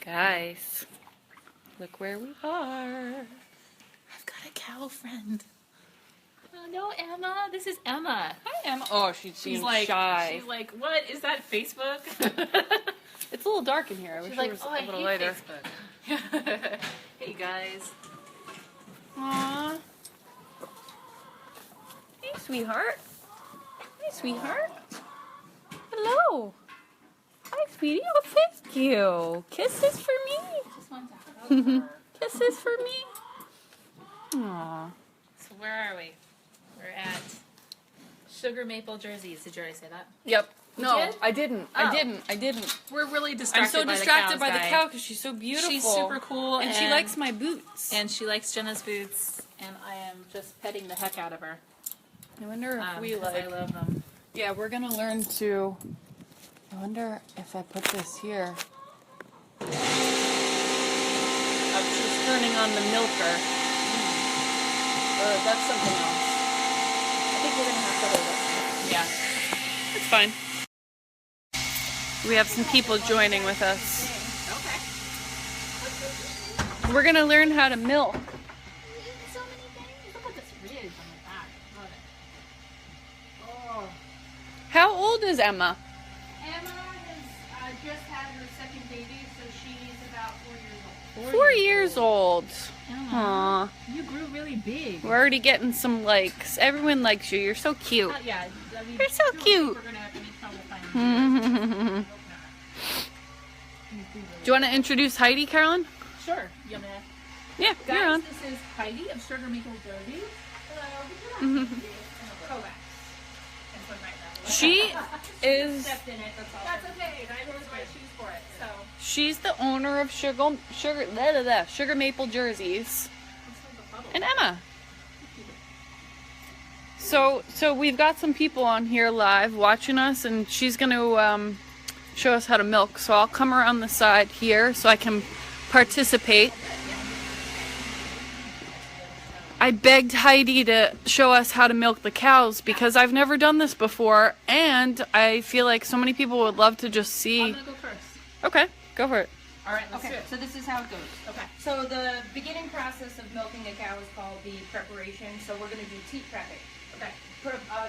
Guys, look where we are. I've got a cow friend. Oh, no, Emma. This is Emma. Hi, Emma. Oh, she's like shy. She's like, what? Is that Facebook? It's a little dark in here. I wish it was a little lighter. Facebook. Hey, guys. Aww. Hey, sweetheart. Hey, sweetheart. Hello. Hi, sweetie. Oh, thank you. Kisses for me. Just want to hug her. Kisses for me. Aww. So where are we? We're at Sugar Maple Jerseys. Did you already say that? Yep. No, did? I didn't. Oh. I didn't. We're really I'm distracted so by distracted the by the cows, cow because she's so beautiful. She's super cool. And she likes my boots. And she likes Jenna's boots. And I am just petting the heck out of her. I wonder if we 'cause I love them. Yeah, we're gonna learn to. I wonder if I put this here. Oh, she's turning on the milker. That's something else. I think we're going to have to hold it. Yeah, it's fine. We have some people joining with us. Okay. We're gonna learn how to milk. So many things. Look at this ridge on the back. Love it. Oh. How old is Emma? Emma has just had her second baby, so she's about 4 years old. 4 years old. Emma, Aww. you grew really big. We're already getting some likes. Everyone likes you. You're so cute. Yeah, I mean, You're so cute. We're going to have any trouble finding you. Do you want to introduce Heidi, Carolyn? Sure. You want to... Yeah, you're on. Guys, this is Heidi of Sugar Maple Jerseys. Mhm. She is. Stepped in it, that's all. That's okay. I always wear shoes for it. So, She's the owner of Sugar Maple Jerseys, and Emma. So we've got some people on here live watching us, and she's going to show us how to milk. So I'll come around the side here so I can participate. I begged Heidi to show us how to milk the cows because I've never done this before, and I feel like so many people would love to just see. I'm going to go first. Okay, go for it. All right, let's Okay. do it. So this is how it goes. Okay. So the beginning process of milking a cow is called the preparation. So we're going to do teat prepping. Okay.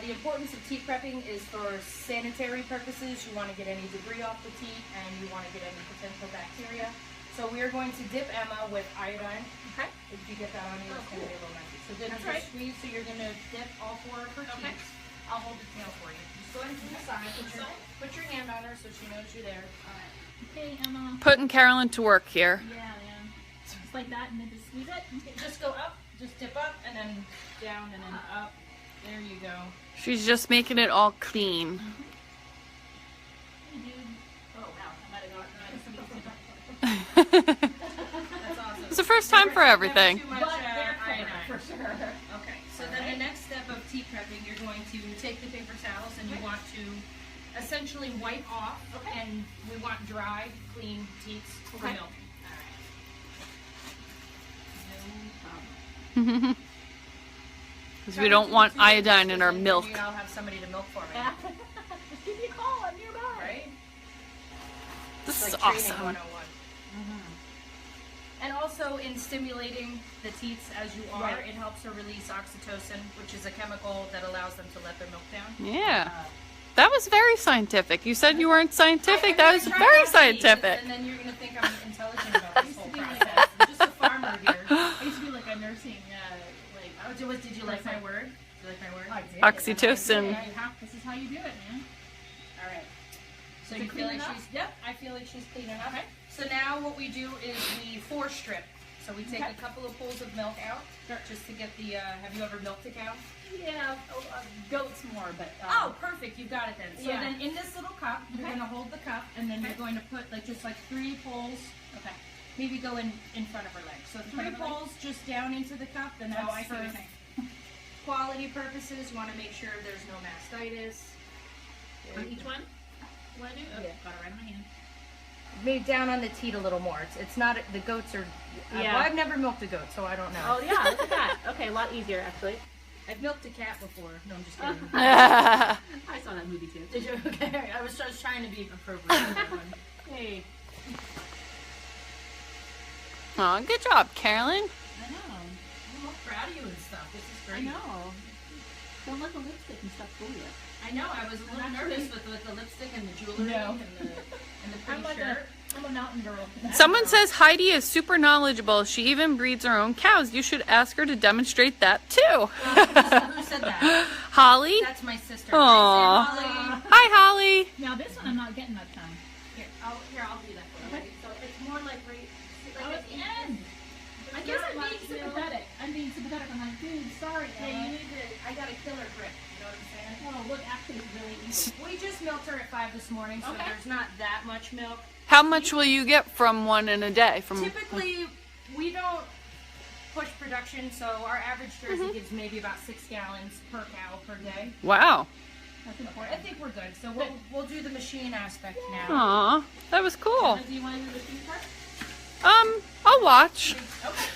The importance of teat prepping is for sanitary purposes. You want to get any debris off the teat, and you want to get any potential bacteria. So we are going to dip Emma with iodine. Okay. If you get that on you, it's going to be a little messy. So then That's you right. squeeze. So you're going to dip all 4 of her Okay. teats. I'll hold the tail for you. Just go ahead and decide. Put your hand on her so she knows you're there. All right. Okay, Emma. Putting Carolyn to work here. Yeah, man. Just like that, and then just squeeze it. Okay. Just go up, just dip up, and then down, and then up. There you go. She's just making it all clean. Hey, dude. Oh, wow. I might have gotten That's awesome. It's the first time for everything. Never too much, But they're iodine. for sure. Okay, so then the next step of teat prepping, you're going to take the paper towels and you want to essentially wipe off, and we want dry, clean teats for Okay. milk. Because we don't want iodine in our milk. Maybe I'll have somebody to milk for me, Just give me a call. I'm nearby. right? This It's is like training awesome. 101. And also in stimulating the teats as you are, it helps her release oxytocin, which is a chemical that allows them to let their milk down. Yeah. That was very scientific. You said you weren't scientific. I That was tried very not to be, scientific. And then you're going to think I'm intelligent about this whole process. I'm just a farmer here. I used to be like a nursing, Did you like my word? Did you like my word? I did. Oxytocin. This is how you do it, man. All right. So Is you it feel clean like enough? Yep, I feel like she's clean enough. Okay. So now what we do is we strip. So we take Okay. a couple of pulls of milk out, just to get the, have you ever milked a cow? Yeah, goats more, but... Oh, perfect, you got it then. So Yeah. then in this little cup, you're Okay. going to hold the cup, and then you're going to put just 3 pulls. Okay. Maybe go in front of her leg. So 3 front of her leg? pulls just down into the cup, and that's I see what for you're saying. quality purposes. You want to make sure there's no mastitis. On each one? What do I do? Oh, Yeah. got it right in my hand. Maybe down on the teat a little more. It's not, the goats are, Yeah. well, I've never milked a goat, so I don't know. Oh, yeah, look at that. Okay, a lot easier, actually. I've milked a cat before. No, I'm just kidding. I saw that movie, too. Did you? Okay, I was trying to be appropriate. Hey. Aw, good job, Carolyn. I know. I'm all proud of you and stuff. This is I great. know. Don't let the lipstick and stuff fool you. I know. I was a little nervous with the lipstick and the jewelry No. and the pretty shirt. I'm a mountain girl. Someone says Heidi is super knowledgeable. She even breeds her own cows. You should ask her to demonstrate that too. Who said that? Holly? That's my sister. Aw. Thanks, Aunt Holly. Hi, Holly. Now this one I'm not getting much time. Here, I'll do that for you. Okay. So it's more like right Oh, at it's the the end. end. I guess Not I'm much being milk. sympathetic. I'm being sympathetic. I'm like, dude, sorry. Yeah, you Ellen. need to. I got a killer grip. You know what I'm saying? Oh, look, actually, it's really easy. We just milked her at 5 this morning, so Okay. there's not that much milk. How much will you get from one in a day? Typically, we don't push production, so our average Jersey gives maybe about 6 gallons per cow per day. Wow. That's I important. think we're good. So we'll do the machine aspect now. Aw, that was cool. Do you want to do the machine part? I'll watch. Okay.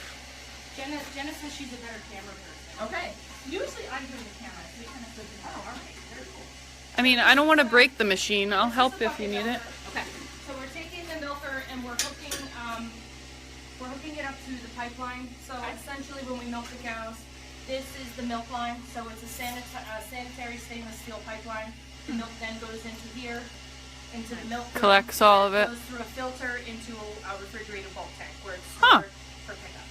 Jenna says she's a better camera person. Okay. Usually I'm doing the camera, so we kind of flip it. Oh, all right. Very cool. I mean, I don't want to break the machine. I'll help if you need it. Okay. So we're taking the milker and we're hooking it up to the pipeline. So essentially, when we milk the cows, this is the milk line. So it's a sanitary stainless steel pipeline. The milk then goes into here, into the milk room. Collects all of it. Goes through a filter into a refrigerated bulk tank where it's Huh. stored for pickup.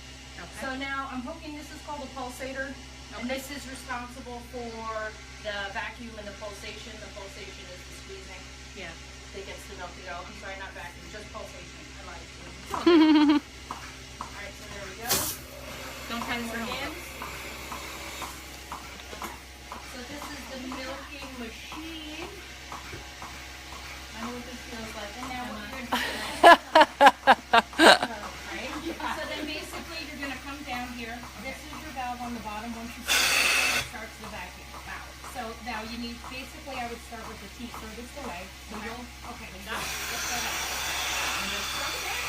So now I'm hooking. This is called a pulsator, and this is responsible for the vacuum and the pulsation. The pulsation is the squeezing. Yeah. That gets the milk to go. I'm sorry, not vacuum, just pulsation. I lied to you. Alright, so there we go. Don't touch More your hands. hands. So this is the milking machine. I know what this feels like. And now what you're gonna do, right? So then basically you're gonna come down here. This is your valve on the bottom. Once you start, it starts the vacuum valve. So now you need, basically I would start with the teeth furthest away. So you'll, okay, we got it. Let's go back. And just start there.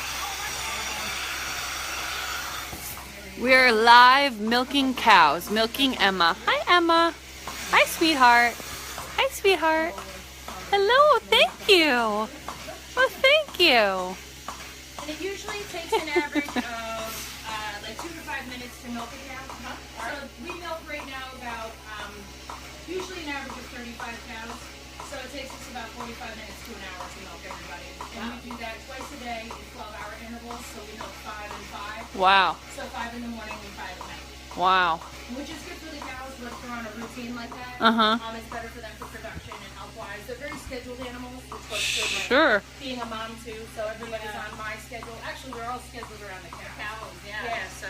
We're live milking cows, milking Emma. Hi, Emma. Hi, sweetheart. Hi, sweetheart. Hello, thank you. Oh, thank you. And it usually takes an average of like 2 to 5 minutes to milk a cow. So we milk right now about usually an average of 35 cows. So it takes us about 45 minutes to an hour to milk everybody. And we do that twice a day in 12-hour intervals. So we milk 5 and 5. Wow. So 5 in the morning and 5 at night. Wow. Which is good for the cows, but if they're on a routine like that, it's better for them for production and health-wise. They're very scheduled animals, which looks good. Like Sure. being a mom too, so everybody's on my schedule. Actually, we're all scheduled around the cows. Yeah, so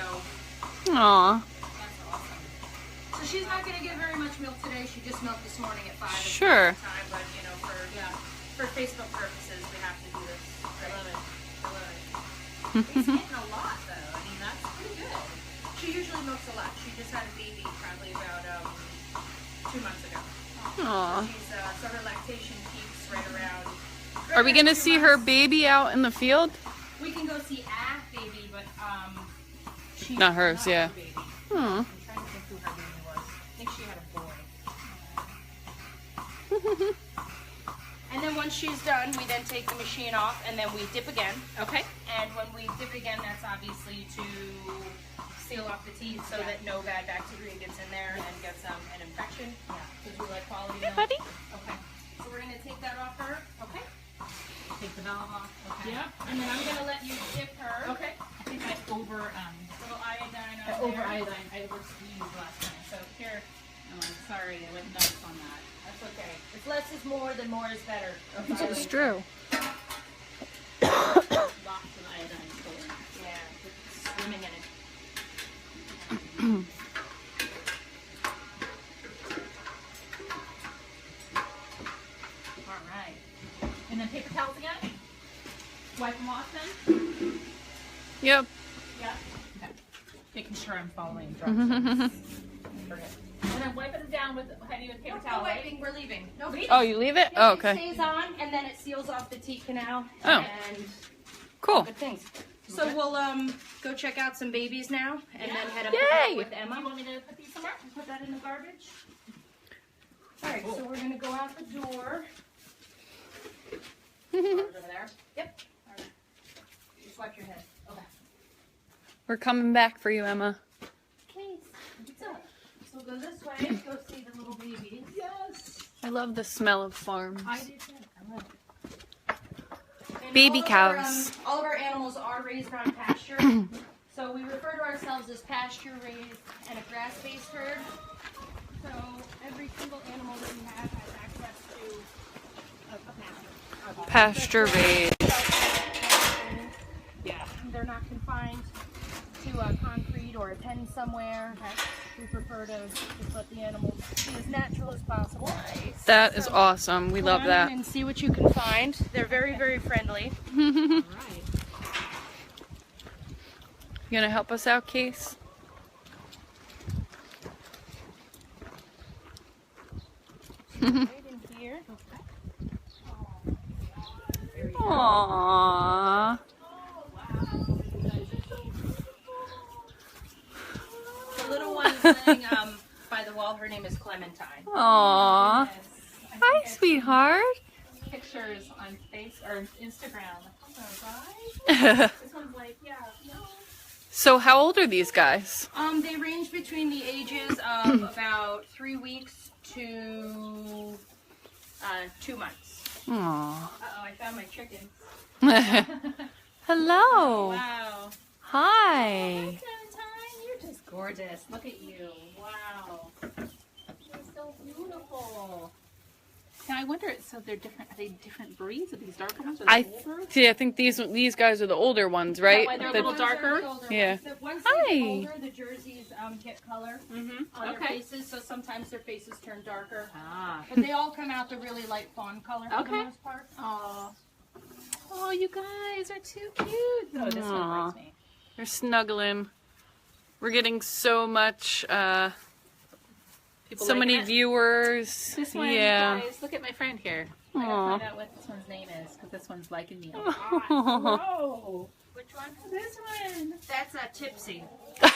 Aw. that's awesome. So she's not going to get very much milk today. She just milked this morning at 5. It's Sure. not time, but you know, for Facebook purposes, we have to do this. I love it. I love it. He's getting a lot though. I mean, that's pretty good. She usually milks a lot. She just had a baby probably about 2 months ago. Aw. She's so her lactation peaks right around. Are we gonna see her baby out in the field? We can go see a baby, but she's Not hers, yeah. her baby. Hmm. I'm trying to think who her baby was. I think she had a boy. And then once she's done, we then take the machine off and then we dip again. Okay. And when we dip again, that's obviously to seal off the teeth so that no bad bacteria gets in there and gets an infection. Yeah. Because we like quality Hey, milk. buddy. Okay. So we're going to take that off her. Okay. Take the valve off. Okay. Yep. And then I'm going to let you dip her. Okay. I think I Little iodine on over there. iodine. I over squeezed last time. So here. Oh, I'm sorry. I went nuts on that. That's okay. If less is more, then more is better. This is true. Lots of iodine still in it. Yeah. Swimming in it. All right. And then paper towels again. Wipe them off then. Yep. Yeah. Okay. Making sure I'm following directions. And then wiping it down with Heidi with paper towel, right? We're leaving. No, Oh, you leave it? Oh, okay. It stays on, and then it seals off the teat canal. Oh. And Cool. good things. So we'll go check out some babies now, and then head up Yay. with Do Emma. you want me to put these somewhere? Put that in the garbage. All right, so we're gonna go out the door. Over there. Yep. All right. Just wipe your head. Okay. We're coming back for you, Emma. Case. What's up? So go this way. Go see the little babies. Yes. I love the smell of farms. I do too. I love it. And Baby cows. All of our animals are raised on pasture. So we refer to ourselves as pasture raised and a grass-based herd. So every single animal that we have has access to a pasture. Pasture raised. Yeah. They're not confined to a concrete or a pen somewhere. We prefer to just let the animals be as natural as possible. That is awesome. We love Come on in that. and see what you can find. They're very, very friendly. All right. You gonna help us out, Case? Right in here. Aww. The little one is laying by the wall. Her name is Clementine. Aww. Yes. I Hi, think sweetheart. it's pictures on Facebook or Instagram. This one's like, yeah, no. So how old are these guys? They range between the ages of about 3 weeks to 2 months. Aww. Uh-oh, I found my chickens. Hello. Wow. Hi. Clementine, you're just gorgeous. Look at you. Wow. You're so beautiful. Now I wonder, so they're different. Are they different breeds? Are these darker ones? Or the I older? see. I think these guys are the older ones, right? why they're a The- little darker? Yeah. Once Hi. they get older, the jerseys get color Mm-hmm. on their Okay. faces, so sometimes their faces turn darker. Ah. But they all come out the really light fawn color for Okay. the most part. Aw. Oh, you guys are too cute. Oh, this Aw. one breaks me. They're snuggling. We're getting so much, People so liking many it? viewers. This one, Yeah. guys, look at my friend here. I Aw. gotta find out what this one's name is because this one's liking me a lot. Aw. Whoa! Which one? This one. That's Tipsy. Are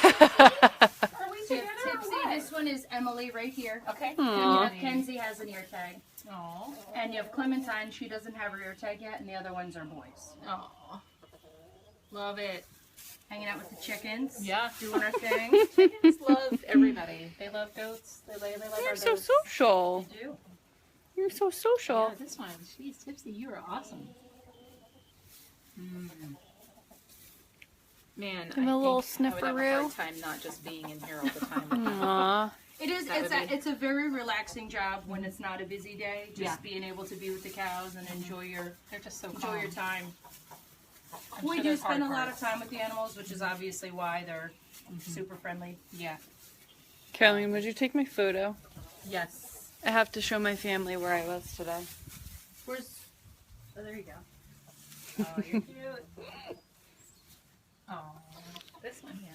we So you together? have Tipsy. This one is Emily right here. Okay. You Aw. have Kenzie has an ear tag. Aw. And you have Clementine. She doesn't have her ear tag yet, and the other ones are boys. Aw. Love it. Hanging out with the chickens. Yeah. Doing our thing. Chickens love everybody. They love goats. They love You're our so goats. social. They do. You're so social. Yeah, this one. She's Tipsy. You are awesome. Mm. Man, Give a little think I would have a snifferoo. hard time not just being in here all the time. Aw. It is. That would be- It's a very relaxing job when it's not a busy day. Just Yeah. being able to be with the cows and enjoy your They're just so calm. time. I'm We sure do there's spend a hard lot of parts. time with the animals, which is obviously why they're super friendly. Yeah. Caroline, would you take my photo? Yes. I have to show my family where I was today. Where's? Oh, there you go. Oh, you're cute. Oh, this one, yeah.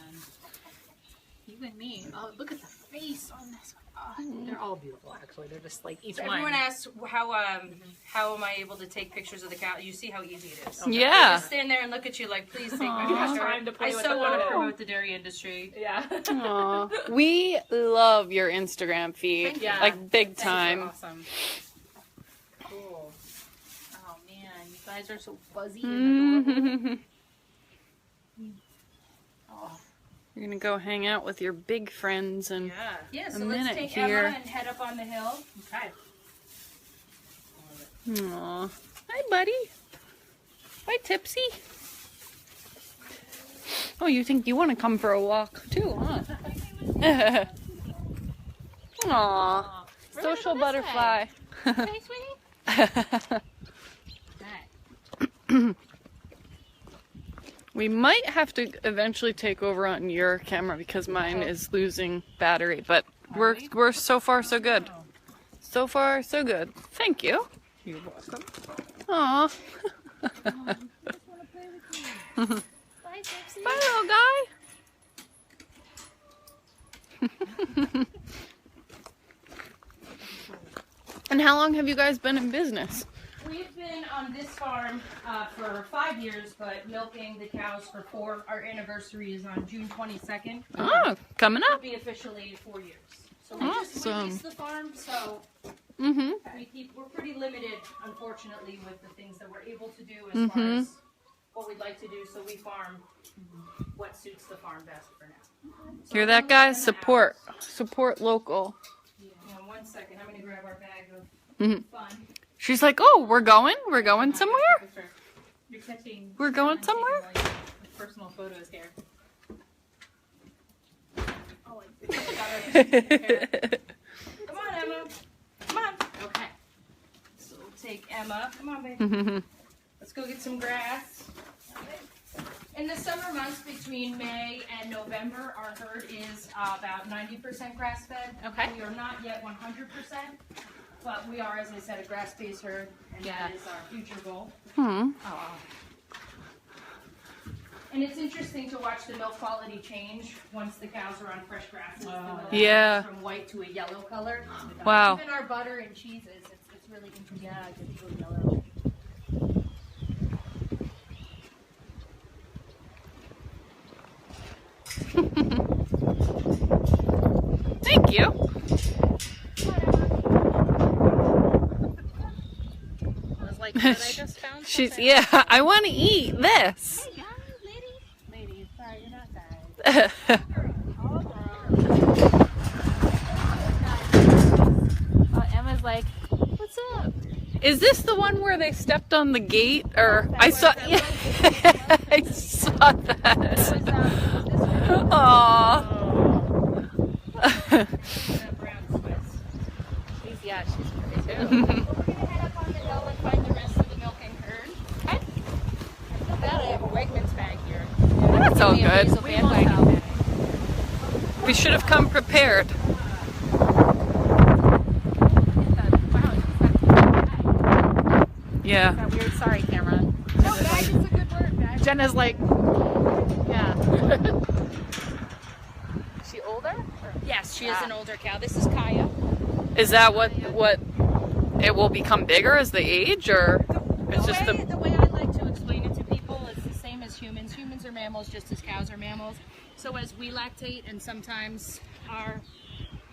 You and me. Oh, look at the face on this one. Oh, they're all beautiful, actually. They're just like each Everyone one. asks how am I able to take pictures of the cow? You see how easy it is. Yeah. Just stand there and look at you like, please take my Aw. picture. Time to play I with so the want to photo. promote the dairy industry. Yeah. Aw. We love your Instagram feed. Yeah. Like big Thanks, time. you're awesome. Cool. Oh man, you guys are so fuzzy and adorable. Oh, You're gonna go hang out with your big friends and yeah. Yeah, so A let's minute take here. Emma and head up on the hill. Okay. Aw. Hi, buddy. Hi, Tipsy. Oh, you think you want to come for a walk too, huh? Aw. Aw. We're gonna Social go this butterfly. way. Okay, sweetie. Okay. We might have to eventually take over on your camera because mine is losing battery, but we're so far so good. So far so good. Thank you. You're welcome. Aw. Bye, Gypsy. Bye, little guy. And how long have you guys been in business? We've been on this farm for 5 years, but milking the cows for 4. Our anniversary is on June 22nd. Oh, coming It'll up. be officially 4 years. So we Awesome. lease the farm, so Mm-hmm. we're pretty limited, unfortunately, with the things that we're able to do as far as what we'd like to do. So we farm what suits the farm best for now. So Hear I'm that, gonna guys? look in the Support. house. Support local. Yeah, 1 second. I'm gonna grab our bag of Mhm. fun. She's like, oh, we're going somewhere? You're catching. We're going I'm taking, somewhere? like, personal photos here. Oh, I got our hair. Come on, Emma. Come on. Okay. So we'll take Emma. Come on, baby. Let's go get some grass. In the summer months between May and November, our herd is about 90% grass-fed. Okay. We are not yet 100%, but we are, as I said, a grass-based herd, and that is our future goal. Hmm. And it's interesting to watch the milk quality change once the cows are on fresh grasses. The milk Yeah. goes from white to a yellow color. Wow. Even our butter and cheeses, it's really interesting. Yeah, it gets yellow. Thank you. I was like, "Did I just found She's, something?" yeah, I want to eat this. Hey, guys, ladies, sorry, you're not guys. Emma's like, what's up? Is this the one where they stepped on the gate? Or I saw, yeah, I saw that. Aww. Yeah, she's pretty too. We're gonna head up on the hill and find the rest of the milking herd. Okay. I feel bad I have a Wegmans bag here. That's all Give me a good. Basil Bandwagon bag. We should have come prepared. Yeah. That weird, sorry, camera. No, bag is a good word, bag. Jenna's like, yeah. Is she older? Yes, she is an older cow. This is Kaya. Is that what it will become bigger as they age, or it's just the The way I like to explain it to people is the same as humans. Humans are mammals just as cows are mammals. So as we lactate and sometimes our,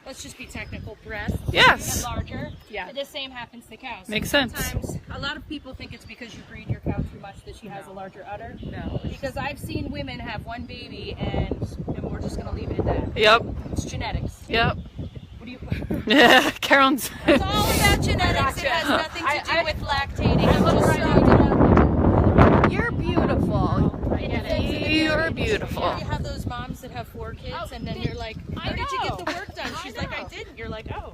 let's just be technical, breasts Yes. get larger, Yeah. the same happens to cows. Makes sense. Sometimes, a lot of people think it's because you breed your cow too much that she has a larger udder. No. Because I've seen women have one baby and we're just going to leave it at that. Yep. It's genetics. Yep. What do you... Yeah, Karen's. It's all about genetics. It has nothing to do with lactating. I'm just throwing it out You're beautiful. I get it. You're beautiful. there. You have those moms that have 4 kids, and then you're like, I "How did you get know. the work done?" She's like, "I know. didn't." You're like, "Oh."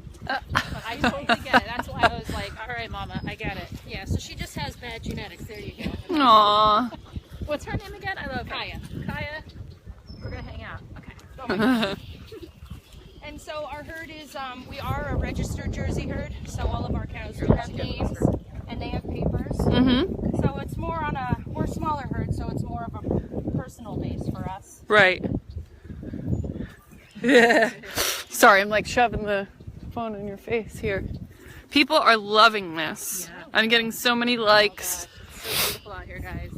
I totally get it. That's why I was like, all right, Mama, I get it. Yeah. So she just has bad genetics. There you go. Aww. What's her name again? I love her. Kaya. Kaya. We're gonna hang out. Okay. And so our herd is, we are a registered Jersey herd, so all of our cows do have names and they have papers. Mm-hmm. So it's more on we're a smaller herd, so it's more of a personal base for us. Right. Yeah. Sorry, I'm like shoving the phone in your face here. People are loving this. Yeah. I'm getting so many likes. It's so beautiful out here, guys.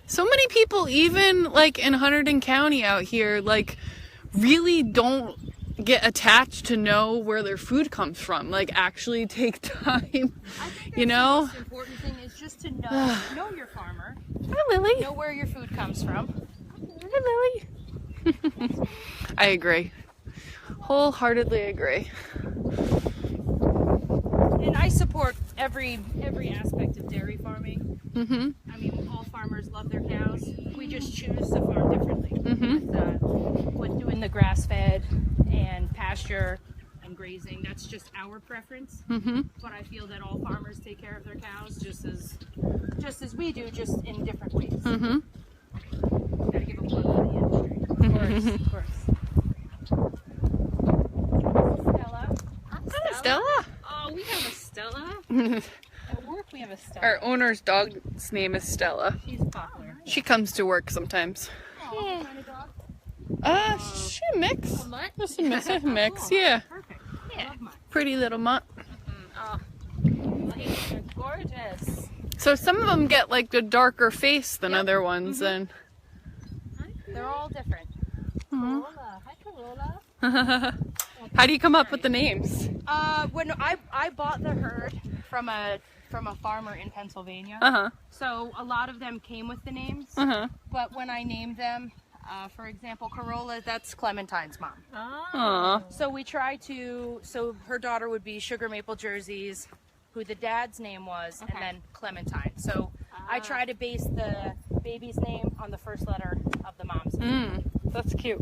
So many people, even like in Hunterdon County out here, like really don't get attached to know where their food comes from. Like actually take time, I think you that's know? the most important thing is just to know your farmer, Hi, Lily. know where your food comes from. Hi, Lily. I agree. Wholeheartedly agree. And I support every aspect of dairy farming. Mm-hmm. I mean, all farmers love their cows. We just choose to farm differently. Mm-hmm. With doing the grass-fed and pasture and grazing, that's just our preference. Mm-hmm. But I feel that all farmers take care of their cows just as we do, just in different ways. Mm-hmm. Gotta give a plug for the industry. Of course. Stella. Hi, Stella. Oh, we have a Stella. At work, we have a Stella. Our owner's dog's name is Stella. She's popular. She comes to work sometimes. What kind of dog? She a mix. A mutt? Just a mix, a mix, yeah. Perfect. Yeah. Love mutts. Pretty little mutt. Oh, they're gorgeous. So some of them get like a darker face than other ones, and They're all different. Corolla. Hi, Corolla. how do you come up with the names? When I bought the herd from a from a farmer in Pennsylvania. Uh-huh. So a lot of them came with the names. Uh-huh. But when I named them, for example, Corolla, that's Clementine's mom. Aw. So we try to, so her daughter would be Sugar Maple Jerseys, who the dad's name was, and then Clementine. So I try to base the baby's name on the first letter of the mom's name. That's cute.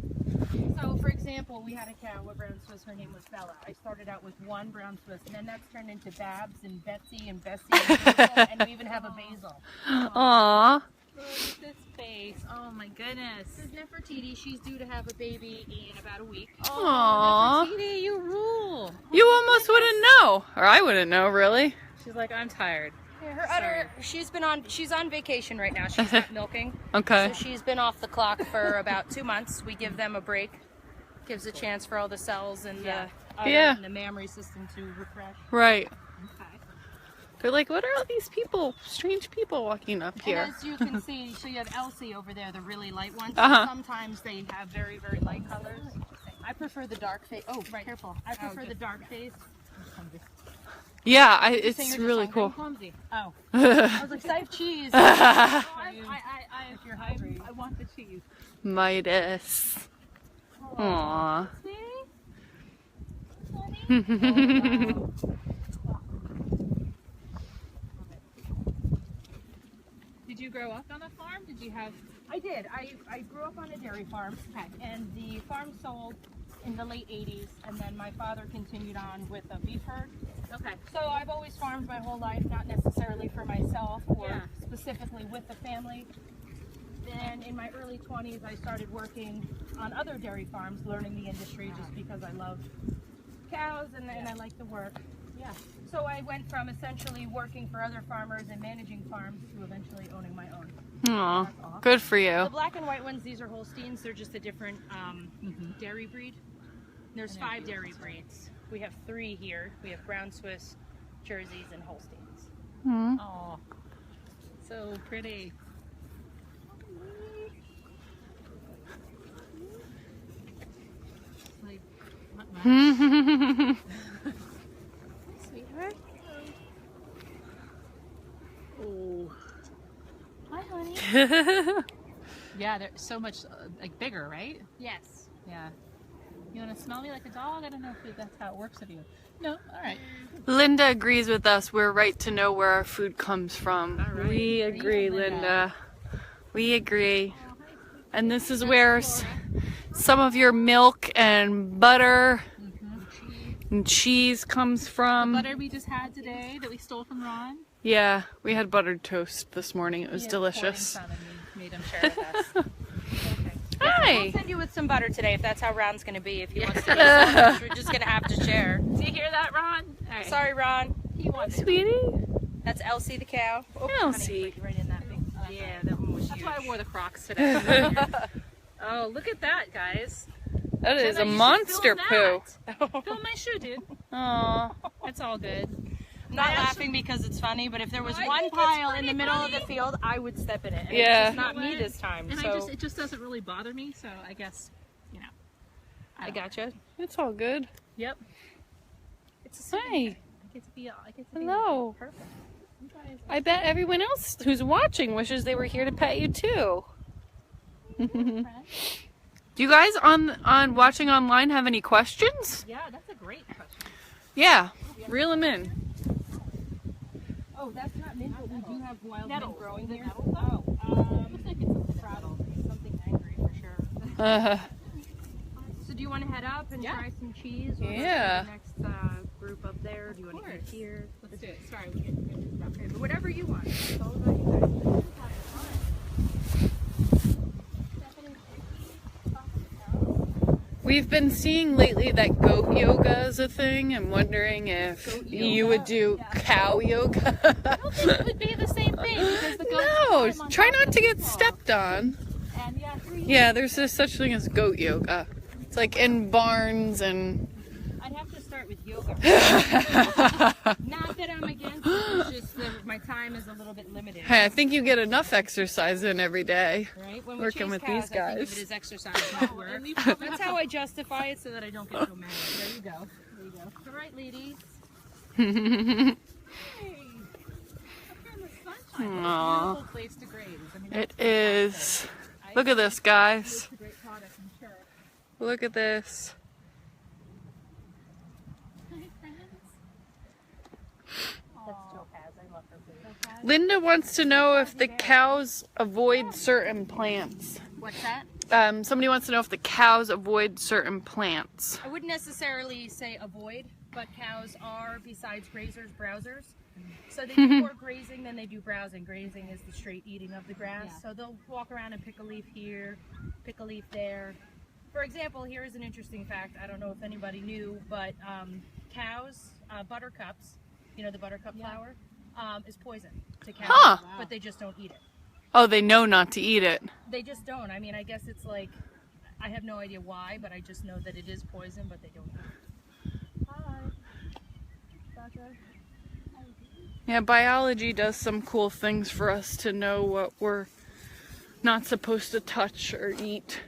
So, for example, we had a cow, a brown Swiss, her name was Bella. I started out with one brown Swiss, and then that's turned into Babs and Betsy and Bessie and Basil, and we even have a Basil. Aw. Look at this face. Oh my goodness. This is Nefertiti. She's due to have a baby in about a week. Aw. Nefertiti, you rule. You almost wouldn't know. Or I wouldn't know, really. She's like, I'm tired. Yeah, her udder, she's on vacation right now. She's not milking. Okay. So she's been off the clock for about 2 months. We give them a break. Gives a chance for all the cells and the udder Yeah. and the mammary system to refresh. Right. Okay. They're like, what are all these people, strange people walking up here? And as you can see, so you have Elsie over there, the really light ones. Uh-huh. Sometimes they have very, very light colors. I prefer the dark face. Oh, careful. I prefer the dark face. Yeah, So it's you're just really hungry? cool. Clumsy. Oh. I was like, save cheese. If you're hungry, I want the cheese. Midas. Aww. Did you grow up on a farm? Did you have? I did. I grew up on a dairy farm, and the farm sold in the late 80s, and then my father continued on with a beef herd. Okay. So I've always farmed my whole life, not necessarily for myself or specifically with the family. Then in my early 20s, I started working on other dairy farms, learning the industry just because I love cows and I like the work. Yeah. So I went from essentially working for other farmers and managing farms to eventually owning my own. Aw. Good for The you. black and white ones, these are Holsteins. They're just a different dairy breed. There's 5 dairy breeds. We have 3 here. We have brown Swiss, Jerseys, and Holsteins. Oh, so pretty. Like, not much. Sweetheart. Oh. Hi, honey. Yeah, they're so much like bigger, right? Yes. Yeah. You want to smell me like a dog? I don't know if that's how it works with you. No? All right. Linda agrees with us. We're right to know where our food comes from. All right. We agree, Linda. Linda. We agree. And this is where some of your milk and butter and cheese comes from. Butter we just had today that we stole from Ron. Yeah, we had buttered toast this morning. It was delicious. Made him share with us. I'll Hi. send you with some butter today if that's how Ron's going to be. If he wants to eat so much, we're just going to have to share. Do you hear that, Ron? All right. Sorry, Ron. He wants it. Sweetie. That's Elsie the cow. Oh, Elsie. honey, right in that thing. Yeah, that one was That's huge. why I wore the Crocs today. Oh, look at that, guys. That is Jenna, a you should monster film poo. that. Film my shoe, dude. Aw. It's all good. I'm not laughing because it's funny, but if there was I one think it's pile in pretty the middle funny. of the field, I would step in it. And Yeah. It's just not me this time. And So it just doesn't really bother me, so I guess, you know. I gotcha. It's all good. Yep. It's a Hi. I get to be Hello. perfect. You guys I bet everyone else who's watching wishes they were here to pet you too. Do you guys on watching online have any questions? Yeah, that's a great question. Yeah, reel them in. Oh, that's not mint, but we do have wild mint Nettles. growing Is it here. nettles, Oh, Looks like it's something Prattle. Something angry for sure. So do you want to head up and try some cheese? Or Yeah. The next group up there. Do you want to eat course. here? Let's do it. Sorry, we get Okay, but whatever you want. It's all about you guys. We've been seeing lately that goat yoga is a thing. I'm wondering if you would do cow yoga. it would be the same thing because the goats No, climb on try top not of to the get wall. stepped on. And Yeah, there's this such thing as goat yoga. It's like in barns and. I'd have to start with yoga. Not that I'm against it, it's just that my time is a little bit limited. Hey, I think you get enough exercise in every day. Right? When we Working chase with cows, these I think of guys. it as exercise, not work. That's how I justify it so that I don't get so mad. There you go. There you go. All right, ladies. Hey. Aww. Beautiful place to graze. I mean, It that's is. fantastic. Look at this, guys. It's a great product, I'm sure. Look at this. That's Topaz. I love her food. Linda wants to know if the cows avoid certain plants. What's that? Somebody wants to know if the cows avoid certain plants. I wouldn't necessarily say avoid, but cows are, besides grazers, browsers. So they do more grazing than they do browsing. Grazing is the straight eating of the grass. Yeah. So they'll walk around and pick a leaf here, pick a leaf there. For example, here is an interesting fact. I don't know if anybody knew, but cows, buttercups, you know the buttercup flower, is poison to cows, Huh. but they just don't eat it. Oh, they know not to eat it. They just don't. I mean, I guess it's like, I have no idea why, but I just know that it is poison, but they don't eat it. Hi. Doctor. Yeah, biology does some cool things for us to know what we're not supposed to touch or eat.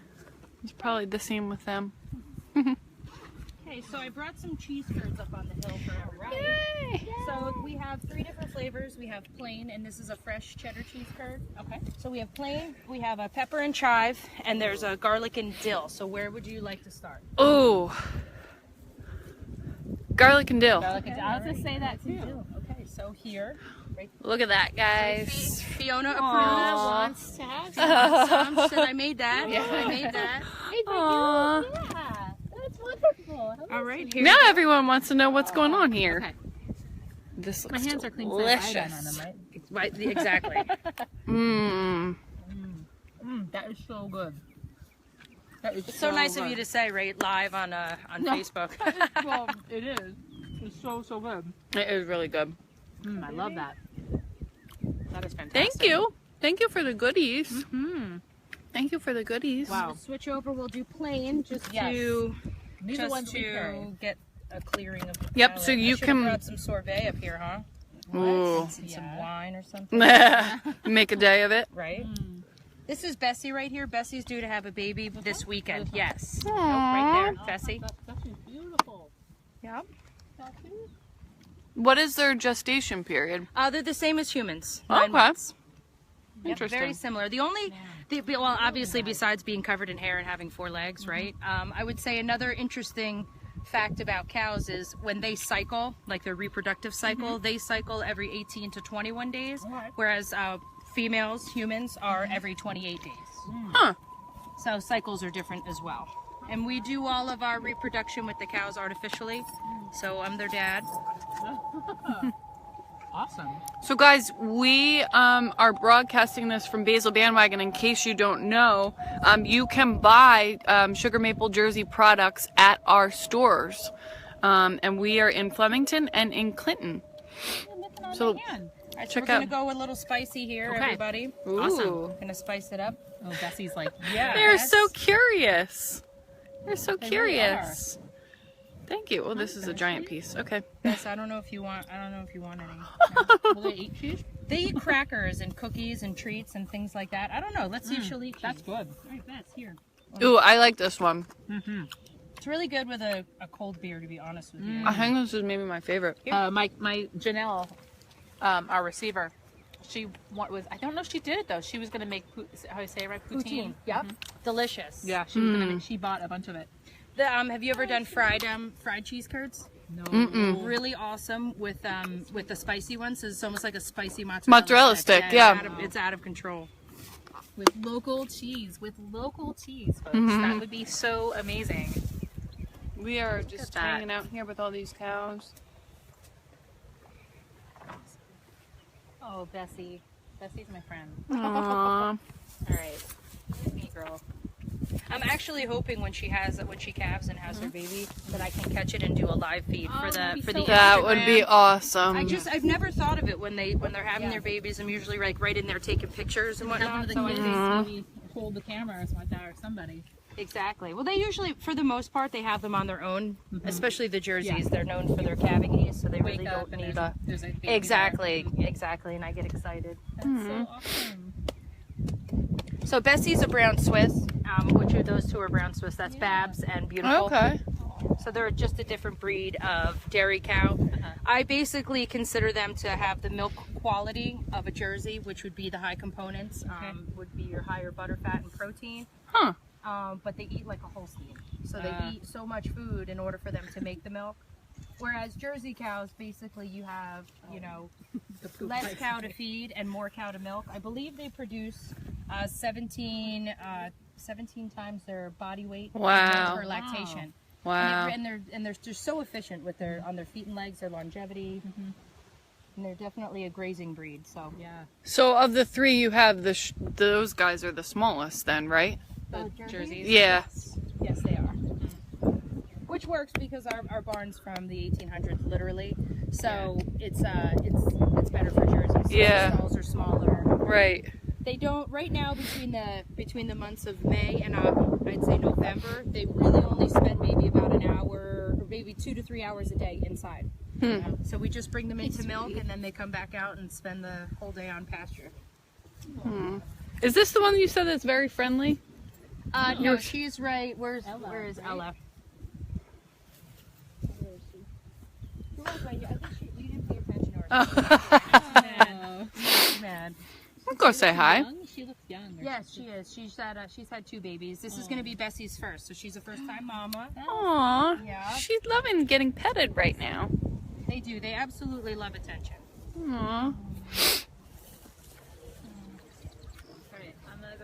It's probably the same with them. Okay, so I brought some cheese curds up on the hill for everybody. Yay! So we have 3 different flavors. We have plain, and this is a fresh cheddar cheese curd. Okay. So we have plain, we have a pepper and chive, and there's a garlic and dill. So where would you like to start? Ooh. Garlic and dill. I was gonna say that too. Okay, so here, Look at that, guys. Fiona approves. Wants to have some. Some said I made that. Yeah, I made that. Aww. Yeah, that's wonderful. All right, here. Now everyone wants to know what's going on here. Okay. This My looks hands are clean. So I have iodine on delicious. them, right? Right, exactly. Mmm. That is so good. That is It's so nice of you to say right live on Facebook. Well, it is. It's so good. It is really good. I love that. That is fantastic. Thank you. Thank you for the goodies. Mm-hmm. Thank you for the goodies. Wow. Switch over. We'll do plain just Yes. to These are ones we carry. get a clearing of the Yep, palate. so you I should've can- brought some sorbet up here, huh? Ooh. And some wine or something, Make a day of it. right? This is Bessie right here. Bessie's due to have a baby this weekend. Yes. Aww. Right there, Bessie. That's beautiful. Yep. What is their gestation period? They're the same as humans. Okay. 9 months. Yep, Interesting. very similar. The only, well, obviously, besides being covered in hair and having 4 legs, right? I would say another interesting fact about cows is when they cycle, like their reproductive cycle, they cycle every 18 to 21 days, whereas females, humans, are every 28 days. Huh. So cycles are different as well. And we do all of our reproduction with the cows artificially. So I'm their dad. Awesome. So guys, we are broadcasting this from Basil Bandwagon. In case you don't know, you can buy Sugar Maple Jersey products at our stores. And we are in Flemington and in Clinton. So All right, so check we're gonna out. go a little spicy here, Okay. everybody. Ooh. Gonna spice it up. Oh, Bessie's like, yeah. They're Yes. so curious. They're so really curious. Thank you. Well, this is a giant piece. Okay. Yes, I don't know if you want any. Will they eat cheese? They eat crackers and cookies and treats and things like that. I don't know. Let's see if she'll eat cheese. That's good. All right, Bess, here. Ooh, I like this one. It's really good with a cold beer, to be honest with you. I think this is maybe my favorite. My Janelle, our receiver, she was, I don't know if she did it though. She was going to make, how do you say it right? Poutine. Yep. Delicious. Yeah, she was going to make, she bought a bunch of it. Have you ever done fried cheese curds? No. Really awesome with the spicy ones. So it's almost like a spicy mozzarella. Mozzarella stick, yeah. It's out of control. With local cheese, folks. That would be so amazing. We are just that. hanging out here with all these cows. Oh, Bessie. Bessie's my friend. Aww. All right. Hey, girl. I'm actually hoping when she calves and has her baby that I can catch it and do a live feed for the That would be Instagram. awesome. I've never thought of it when they're having their babies. I'm usually like right in there taking pictures and One whatnot. of the So kids Mm-hmm. maybe hold the camera or something like that, or somebody. exactly. Well, they usually, for the most part, they have them on their own. Especially the Jerseys, they're known for their calving ease, so they really Wake up don't and need there's a baby exactly, and I get excited. there. That's so awesome. So Bessie's a brown Swiss, which are those two are brown Swiss. That's Babs and Beautiful. Okay. So they're just a different breed of dairy cow. I basically consider them to have the milk quality of a Jersey, which would be the high components, would be your higher butter, fat, and protein. Huh. But they eat like a Holstein. So they eat so much food in order for them to make the milk. Whereas Jersey cows, basically you have, you know, less cow to feed and more cow to milk. I believe they produce 17 times their body weight Wow. for lactation. Wow. And they're just so efficient with on their feet and legs, their longevity. And they're definitely a grazing breed. So So of the three you have, those guys are the smallest then, right? the Jerseys. Yeah. Yes, they are. Which works because our barn's from the 1800s, literally. So it's better for Jerseys. Yeah. The stalls are smaller. Right. They don't right now between the months of May and I'd say November. They really only spend maybe about an hour, or maybe 2 to 3 hours a day inside. So we just bring them into milk, and then they come back out and spend the whole day on pasture. Is this the one you said that's very friendly? No, she's right. Where is Ella? Where is she? She was right here. I think you didn't pay attention to her. She's mad. I'll go say hi. She looks young. Yes, she is. She's had 2 babies. This is going to be Bessie's first, so she's a first-time mama. Aw. Yeah. She's loving getting petted right now. They do. They absolutely love attention. Aw.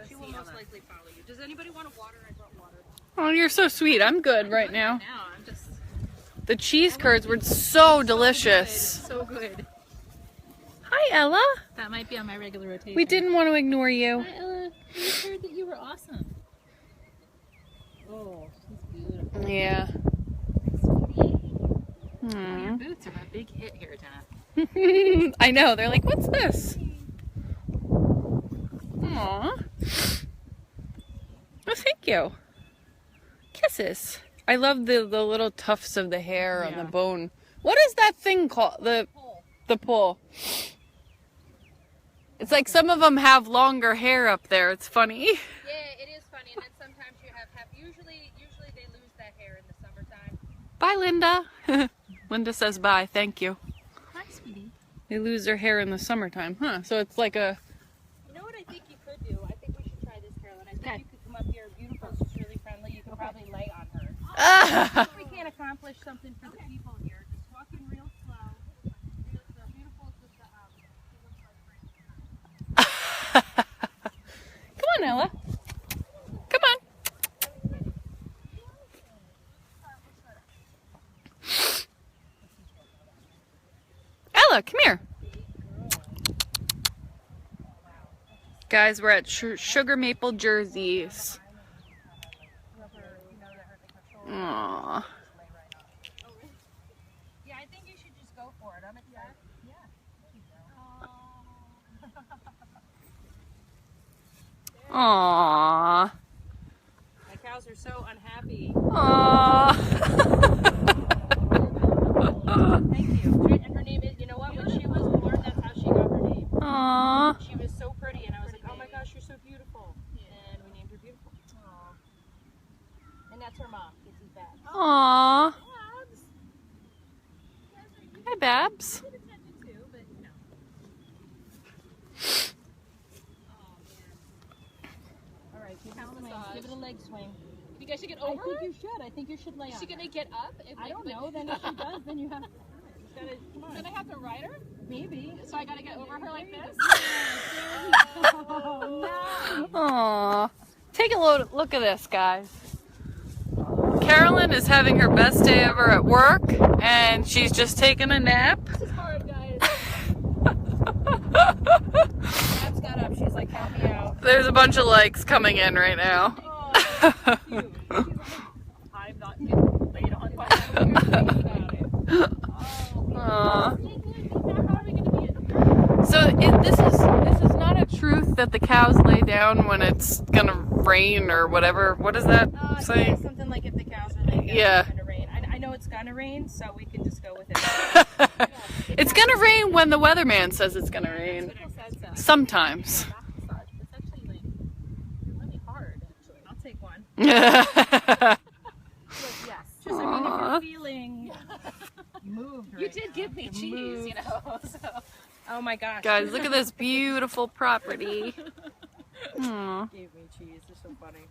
She will most likely follow you. Does anybody want a water? I brought water. Oh, you're so sweet. I'm good right now. Now I'm just The cheese curds were so delicious. so good. Hi, Ella. That might be on my regular rotation. We didn't want to ignore you. Hi, Ella. We heard that you were awesome. Oh, she's beautiful. Yeah. Your boots are a big hit here, Jenna. I know. They're like, what's this? Aw. Oh, thank you. Kisses. I love the little tufts of the hair on the bone. What is that thing called? The pole. It's like some of them have longer hair up there. It's funny. Yeah, it is funny. And then sometimes you have usually they lose that hair in the summertime. Bye, Linda. Linda says bye. Thank you. Hi, sweetie. They lose their hair in the summertime, huh? So it's like a... You know what I think you could do? I think we should try this, Carolyn. I think you could come up here. Beautiful. She's really friendly. You could probably lay on her. If we can't accomplish something for the people here, just walk in real slow. The beautiful is just Come on, Ella. Come on. Ella, come here. Guys, we're at Sugar Maple Jerseys. Aww. Yeah, I think you should just go for it. I'm excited. Yeah. Aww. My cows are so unhappy. Aww. Thank you. And her name is, you know what? When she was born, that's how she got her name. Aww. She was so pretty, and I was like, oh my gosh, you're so beautiful. And we named her Beautiful. And that's her mom. This is Babs. Aww. Hi, Babs. All right, give it a leg swing. You guys should get I over think her? you should. I think you should lay on Is she her. gonna get up? If I don't know. Then if she does, then you have to. Come on. Then I have to ride her? Maybe. So I gotta get over her like this? Oh, no. Aww. Take a look at this, guys. Carolyn is having her best day ever at work, and she's just taking a nap. This is hard, guys. Babs got up. She's like, help me out. There's a bunch of likes coming in right now. Oh, cute. She's like, I'm not getting laid on by about it. Aww. How are we gonna be at So this is not a truth that the cows lay down when it's gonna rain or whatever. What is that Yeah, saying? something like if the cows are laying down, Yeah. it's gonna rain. I know it's gonna rain, so we can just go with it. It's gonna rain when the weatherman says it's gonna rain. People said so. Sometimes. It's actually like really hard, actually. I'll take one. Aww. Yes. Just, I mean, if you're feeling moved You right did now. give me cheese, you know, so. Oh my gosh. Guys, look at this beautiful property. Aw. Gave me cheese. They're so funny.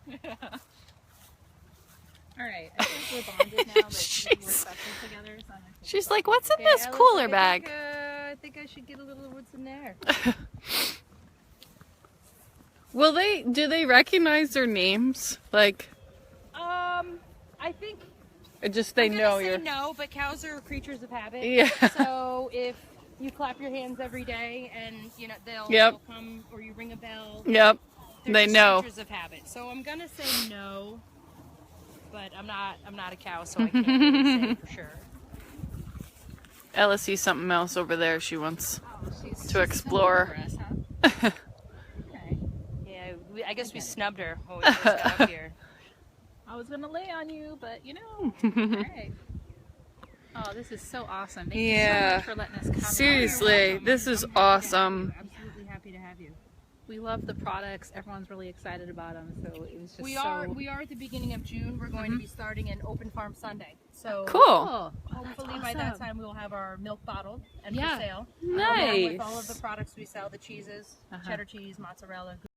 All right, I think we're bonded now. Like, we're She's- special together. So I'm gonna She's like, what's in Okay, this Alice, cooler I bag? Think, I think I should get a little of what's in there. Do they recognize their names? Like, I think just they I'm know gonna say you're. no, but cows are creatures of habit. Yeah. So if you clap your hands every day and you know they'll come, or you ring a bell. Yep. They're They just know. creatures of habit. So I'm gonna say no, but I'm not a cow, so I can't really say for sure. Ella sees something else over there she wants she's to explore. for us, huh? Okay. Yeah, I guess we snubbed her when we first got up here. I was gonna lay on you, but you know. All right. Oh, this is so awesome. Thank you so Yeah. much for letting us come. Seriously, this is awesome. Absolutely happy to have you. We love the products. Everyone's really excited about them. So it was just We so... are at the beginning of June. We're going to be starting an open farm Sunday. So Cool. Oh, hopefully by that time we'll have our milk bottled and Yeah. for sale. Nice. With all of the products we sell, the cheeses, cheddar cheese, mozzarella,